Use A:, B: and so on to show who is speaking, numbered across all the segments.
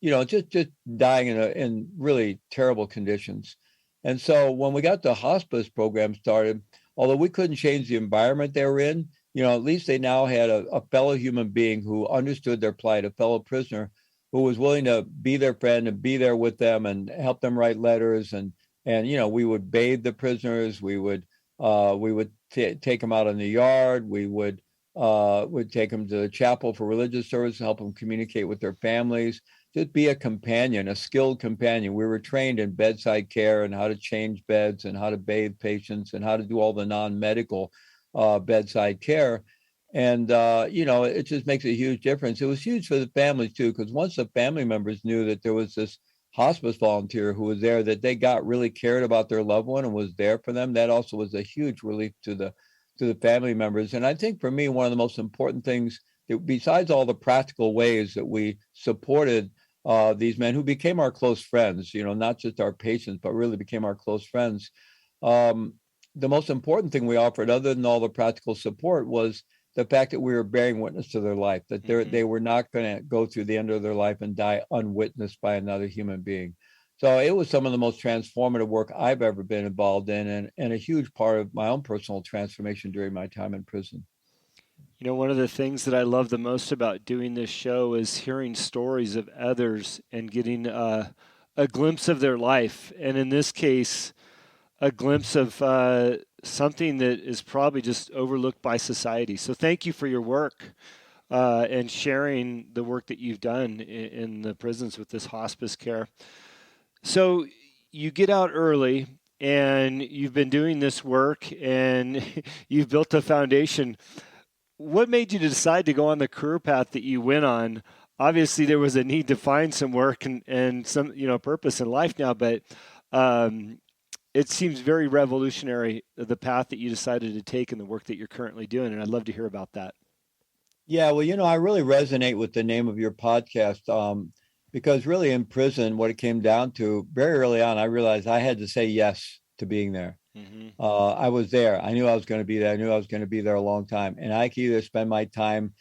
A: just dying in really terrible conditions. And so when we got the hospice program started, although we couldn't change the environment they were in, at least they now had a fellow human being who understood their plight, a fellow prisoner who was willing to be their friend and be there with them and help them write letters. And we would bathe the prisoners. We would take them out in the yard. We would take them to the chapel for religious service, help them communicate with their families, just be a companion, a skilled companion. We were trained in bedside care and how to change beds and how to bathe patients and how to do all the non-medical bedside care. And, it just makes a huge difference. It was huge for the families, too, because once the family members knew that there was this hospice volunteer who was there, that they got really cared about their loved one and was there for them, that also was a huge relief to the family members. And I think for me, one of the most important things, that besides all the practical ways that we supported these men who became our close friends, not just our patients, but really became our close friends. The most important thing we offered, other than all the practical support, was the fact that we were bearing witness to their life, that they were not going to go through the end of their life and die unwitnessed by another human being. So it was some of the most transformative work I've ever been involved in, and a huge part of my own personal transformation during my time in prison.
B: One of the things that I love the most about doing this show is hearing stories of others and getting a glimpse of their life. And in this case, a glimpse of something that is probably just overlooked by society. So thank you for your work and sharing the work that you've done in the prisons with this hospice care. So you get out early and you've been doing this work and you've built a foundation. What made you decide to go on the career path that you went on? Obviously, there was a need to find some work and some purpose in life now, but it seems very revolutionary, the path that you decided to take and the work that you're currently doing, and I'd love to hear about that.
A: Yeah, well, I really resonate with the name of your podcast because really in prison, what it came down to very early on, I realized I had to say yes to being there.
B: Mm-hmm.
A: I was there. I knew I was going to be there. I knew I was going to be there a long time. And I could either spend my time,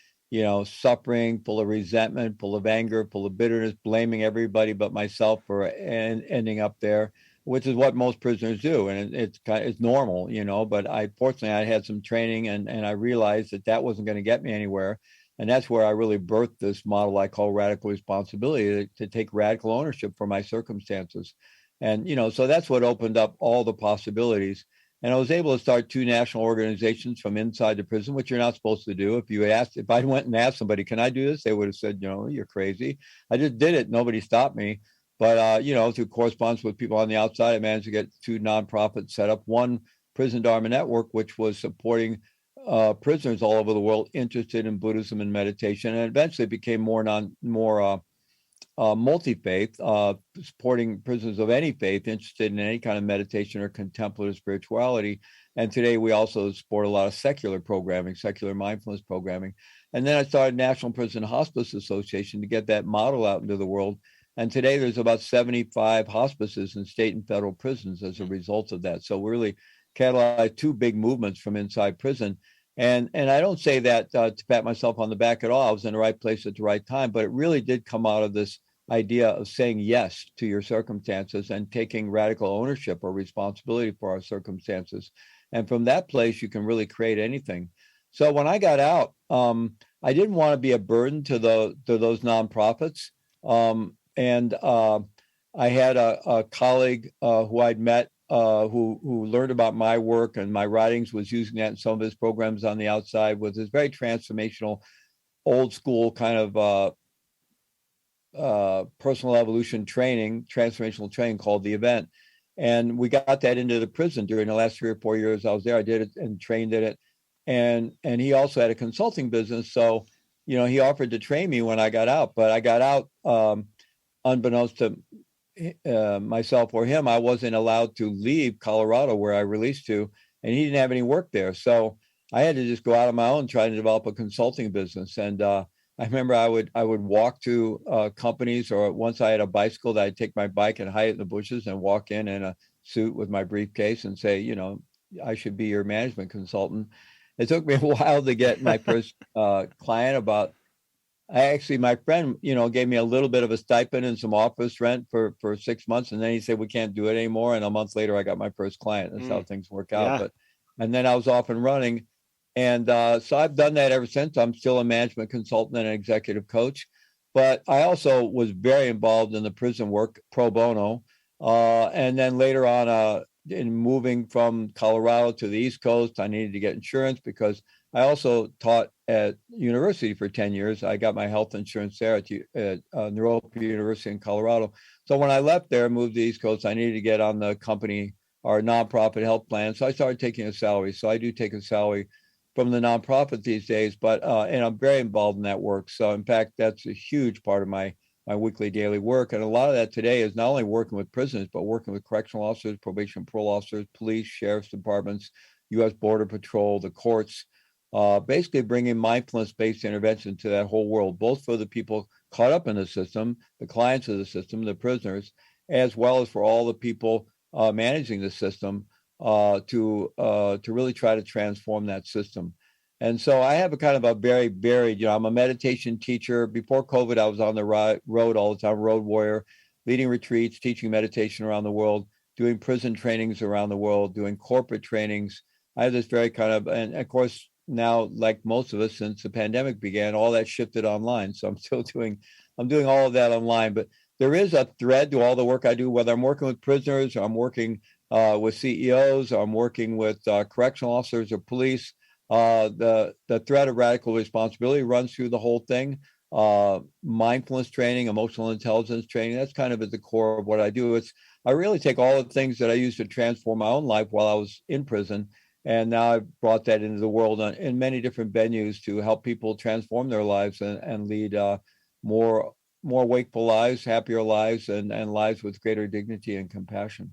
A: suffering, full of resentment, full of anger, full of bitterness, blaming everybody but myself for ending up there, which is what most prisoners do. And it's normal, but fortunately, I had some training and I realized that wasn't going to get me anywhere. And that's where I really birthed this model I call radical responsibility, to take radical ownership for my circumstances. And, so that's what opened up all the possibilities. And I was able to start 2 national organizations from inside the prison, which you're not supposed to do. If I went and asked somebody, can I do this? They would have said, you're crazy. I just did it. Nobody stopped me. But, through correspondence with people on the outside, I managed to get 2 nonprofits set up. One, Prison Dharma Network, which was supporting prisoners all over the world interested in Buddhism and meditation. And eventually became more multi-faith, supporting prisoners of any faith interested in any kind of meditation or contemplative spirituality. And today we also support a lot of secular programming, secular mindfulness programming. And then I started National Prison Hospice Association to get that model out into the world. And today there's about 75 hospices in state and federal prisons as a result of that. So we really catalyzed 2 big movements from inside prison. And I don't say that to pat myself on the back at all. I was in the right place at the right time, but it really did come out of this idea of saying yes to your circumstances and taking radical ownership or responsibility for our circumstances. And from that place, you can really create anything. So when I got out, I didn't want to be a burden to those nonprofits. And I had a colleague who I'd met who learned about my work and my writings, was using that in some of his programs on the outside, with this very transformational, old school kind of personal evolution training, transformational training called The Event. And we got that into the prison during the last 3 or 4 years I was there. I did it and trained in it. And he also had a consulting business. So, he offered to train me when I got out, but I got out unbeknownst to myself or him. I wasn't allowed to leave Colorado, where I released to, and he didn't have any work there. So I had to just go out on my own, trying to develop a consulting business. And I remember I would walk to companies, or once I had a bicycle that I'd take my bike and hide it in the bushes and walk in a suit with my briefcase and say, I should be your management consultant. It took me a while to get my first client, about my friend, gave me a little bit of a stipend and some office rent for 6 months. And then he said, we can't do it anymore. And a month later, I got my first client. That's how things work out.
B: Yeah.
A: And then I was off and running. And so I've done that ever since. I'm still a management consultant and an executive coach. But I also was very involved in the prison work pro bono. And then later on, in moving from Colorado to the East Coast, I needed to get insurance because I also taught at university for 10 years. I got my health insurance there at Neuropa University in Colorado. So when I left there and moved to the East Coast, I needed to get on the company or nonprofit health plan. So I started taking a salary. So I do take a salary from the nonprofit these days, but and I'm very involved in that work. So in fact, that's a huge part of my weekly daily work. And a lot of that today is not only working with prisoners, but working with correctional officers, probation parole officers, police, sheriff's departments, U.S. Border Patrol, the courts, basically bringing mindfulness-based intervention to that whole world, both for the people caught up in the system, the clients of the system, the prisoners, as well as for all the people managing the system to really try to transform that system. And so I have a kind of a very varied, I'm a meditation teacher. Before COVID, I was on the road all the time, road warrior, leading retreats, teaching meditation around the world, doing prison trainings around the world, doing corporate trainings. I have this very kind of, and of course, now, like most of us, since the pandemic began, all that shifted online. So I'm doing all of that online. But there is a thread to all the work I do, whether I'm working with prisoners, or I'm working with CEOs, or I'm working with correctional officers or police. The thread of radical responsibility runs through the whole thing. Mindfulness training, emotional intelligence training, that's kind of at the core of what I do. I really take all the things that I used to transform my own life while I was in prison, and now I've brought that into the world in many different venues to help people transform their lives and lead more wakeful lives, happier lives, and lives with greater dignity and compassion.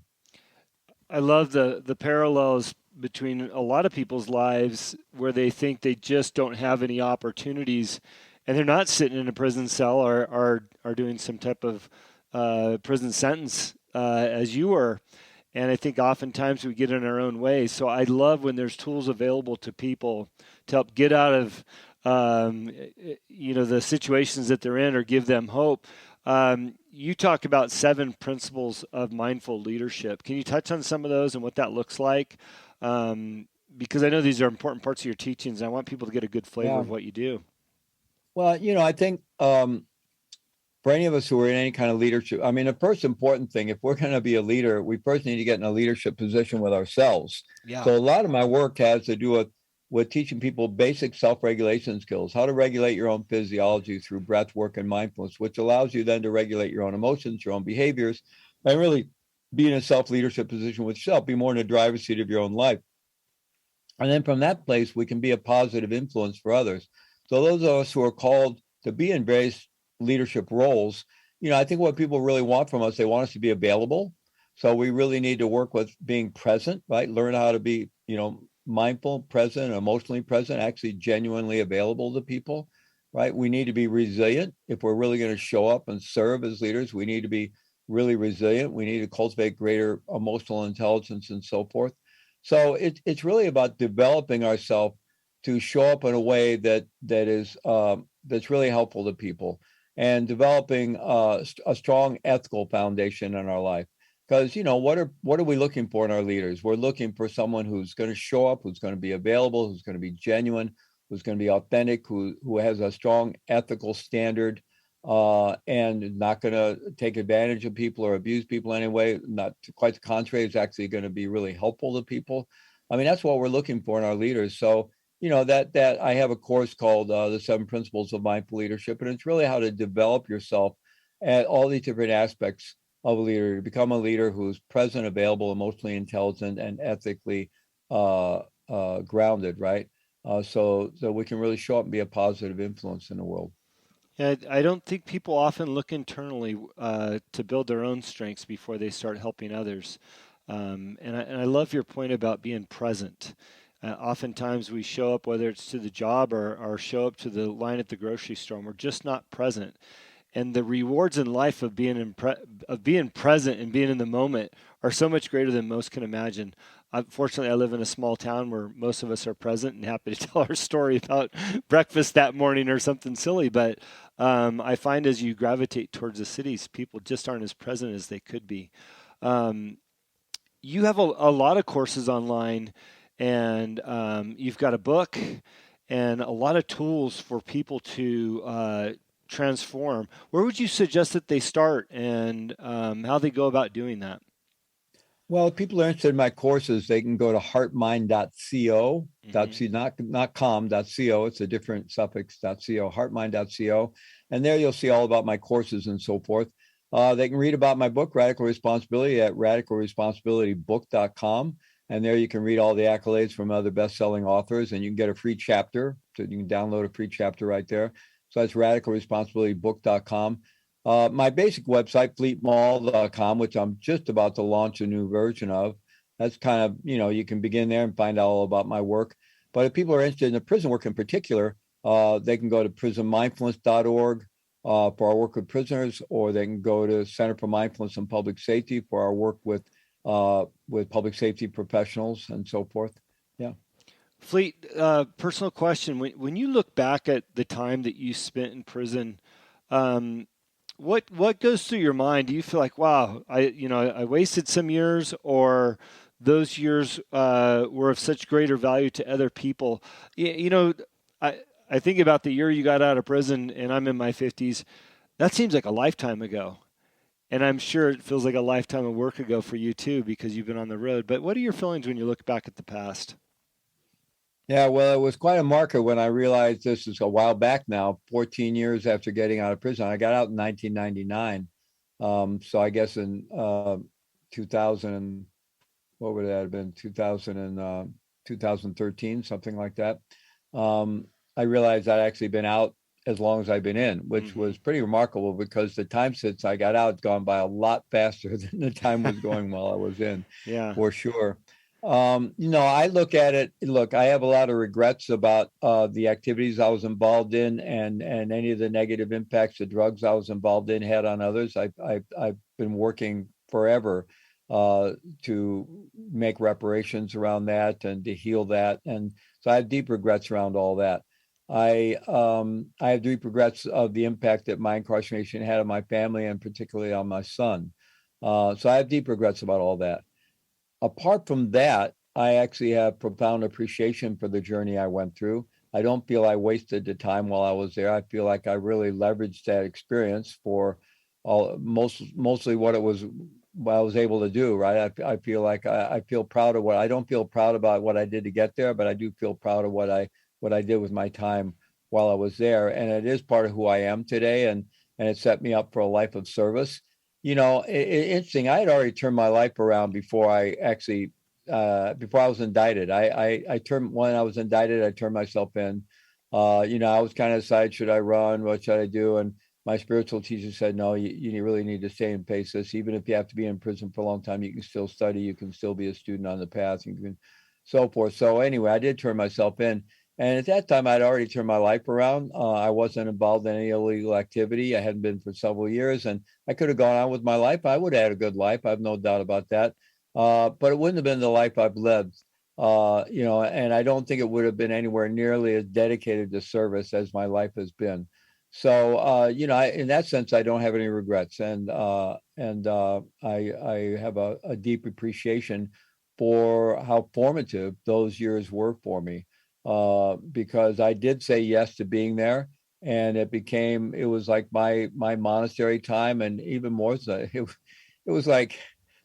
B: I love the parallels between a lot of people's lives where they think they just don't have any opportunities, and they're not sitting in a prison cell or are doing some type of prison sentence as you were. And I think oftentimes we get in our own way. So I love when there's tools available to people to help get out of the situations that they're in or give them hope. You talk about 7 principles of mindful leadership. Can you touch on some of those and what that looks like? Because I know these are important parts of your teachings. I want people to get a good flavor of what you do.
A: Well, I think for any of us who are in any kind of leadership, I mean, the first important thing, if we're going to be a leader, we first need to get in a leadership position with ourselves.
B: Yeah.
A: So a lot of my work has to do with teaching people basic self-regulation skills, how to regulate your own physiology through breath work and mindfulness, which allows you then to regulate your own emotions, your own behaviors, and really be in a self-leadership position with yourself, be more in the driver's seat of your own life. And then from that place, we can be a positive influence for others. So those of us who are called to be in various leadership roles, I think what people really want from us, they want us to be available. So we really need to work with being present, right? Learn how to be, mindful, present, emotionally present, actually genuinely available to people, right? We need to be resilient. If we're really going to show up and serve as leaders, we need to be really resilient. We need to cultivate greater emotional intelligence and so forth. So it's really about developing ourselves to show up in a way that is that's really helpful to people, and developing a strong ethical foundation in our life. Because what are we looking for in our leaders? We're looking for someone who's going to show up, who's going to be available, who's going to be genuine, who's going to be authentic, who has a strong ethical standard, and not going to take advantage of people or abuse people anyway. Not quite the contrary. It's actually going to be really helpful to people. I mean, that's what we're looking for in our leaders. So that I have a course called the 7 Principles of Mindful Leadership, and it's really how to develop yourself at all these different aspects of a leader, to become a leader who's present, available, emotionally intelligent, and ethically grounded, right? So we can really show up and be a positive influence in the world.
B: Yeah, I don't think people often look internally to build their own strengths before they start helping others. And I love your point about being present. Oftentimes we show up, whether it's to the job or show up to the line at the grocery store, and we're just not present. And the rewards in life of being of being present and being in the moment are so much greater than most can imagine. Fortunately, I live in a small town where most of us are present and happy to tell our story about breakfast that morning or something silly. But I find as you gravitate towards the cities, people just aren't as present as they could be. Um, you have a lot of courses online, and you've got a book and a lot of tools for people to transform. Where would you suggest that they start, and how they go about doing that?
A: Well, if people are interested in my courses, they can go to heartmind.co,
B: Hmm.
A: not com.co. It's a different suffix, .co, heartmind.co. And there you'll see all about my courses and so forth. They can read about my book, Radical Responsibility, at radicalresponsibilitybook.com. And there you can read all the accolades from other best-selling authors, and you can get a free chapter. So you can download a free chapter right there. So that's radicalresponsibilitybook.com. My basic website, fleetmaull.com, which I'm just about to launch a new version of. That's kind of, you can begin there and find out all about my work. But if people are interested in the prison work in particular, they can go to prisonmindfulness.org for our work with prisoners, or they can go to Center for Mindfulness and Public Safety for our work with public safety professionals and so forth. Yeah.
B: Fleet, personal question. When you look back at the time that you spent in prison, um, what goes through your mind? Do you feel like, wow, I wasted some years, or those years were of such greater value to other people? I I think about the year you got out of prison, and I'm in my 50s. That seems like a lifetime ago. And I'm sure it feels like a lifetime of work ago for you too, because you've been on the road. But what are your feelings when you look back at the past?
A: Yeah, well, it was quite a marker when I realized this is a while back now, 14 years after getting out of prison. I got out in 1999. So I guess in 2000, what would that have been? 2000 and 2013, something like that. I realized I'd actually been out as long as I've been in, which
B: Hmm.
A: was pretty remarkable because the time since I got out had gone by a lot faster than the time was going while I was in,
B: Yeah.
A: for sure. I look at it. Look, I have a lot of regrets about the activities I was involved in, and any of the negative impacts the drugs I was involved in had on others. I've been working forever uh, to make reparations around that and to heal that, and so I have deep regrets around all that. I have deep regrets of the impact that my incarceration had on my family and particularly on my son. So I have deep regrets about all that. Apart from that, I actually have profound appreciation for the journey I went through. I don't feel I wasted the time while I was there. I feel like I really leveraged that experience for mostly what I was able to do. Right. I feel like I feel proud of I don't feel proud about what I did to get there, but I do feel proud of what I did with my time while I was there. And it is part of who I am today. And it set me up for a life of service. Interesting. I had already turned my life around before I actually, before I was indicted. I turned when I was indicted. I turned myself in. I was kind of decided, should I run? What should I do? And my spiritual teacher said, no, you really need to stay and face this. Even if you have to be in prison for a long time, you can still study. You can still be a student on the path. You can so forth. So anyway, I did turn myself in. And at that time, I'd already turned my life around. I wasn't involved in any illegal activity. I hadn't been for several years, and I could have gone on with my life. I would have had a good life. I have no doubt about that. But it wouldn't have been the life I've lived. And I don't think it would have been anywhere nearly as dedicated to service as my life has been. So, in that sense, I don't have any regrets, I have a deep appreciation for how formative those years were for me, because I did say yes to being there, and it was like my monastery time, and even more so, it was like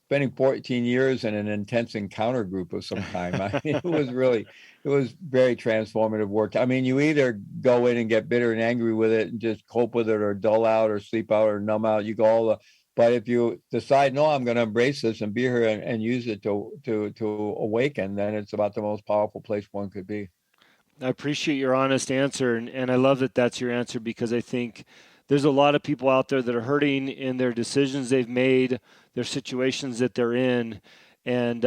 A: spending 14 years in an intense encounter group of some kind. I mean, it was very transformative work. I mean, you either go in and get bitter and angry with it and just cope with it, or dull out, or sleep out, or numb out. You go all the But if you decide, no, I'm going to embrace this and be here and use it to awaken, then it's about the most powerful place one could be.
B: I appreciate your honest answer, and I love that that's your answer, because I think there's a lot of people out there that are hurting in their decisions they've made, their situations that they're in, and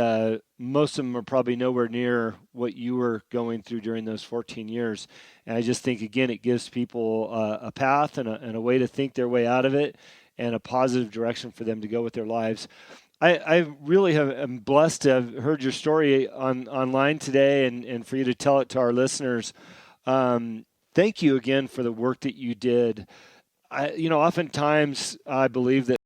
B: most of them are probably nowhere near what you were going through during those 14 years. And I just think, again, it gives people a path and a way to think their way out of it. and a positive direction for them to go with their lives. I really am blessed to have heard your story online today and for you to tell it to our listeners. Thank you again for the work that you did. Oftentimes I believe that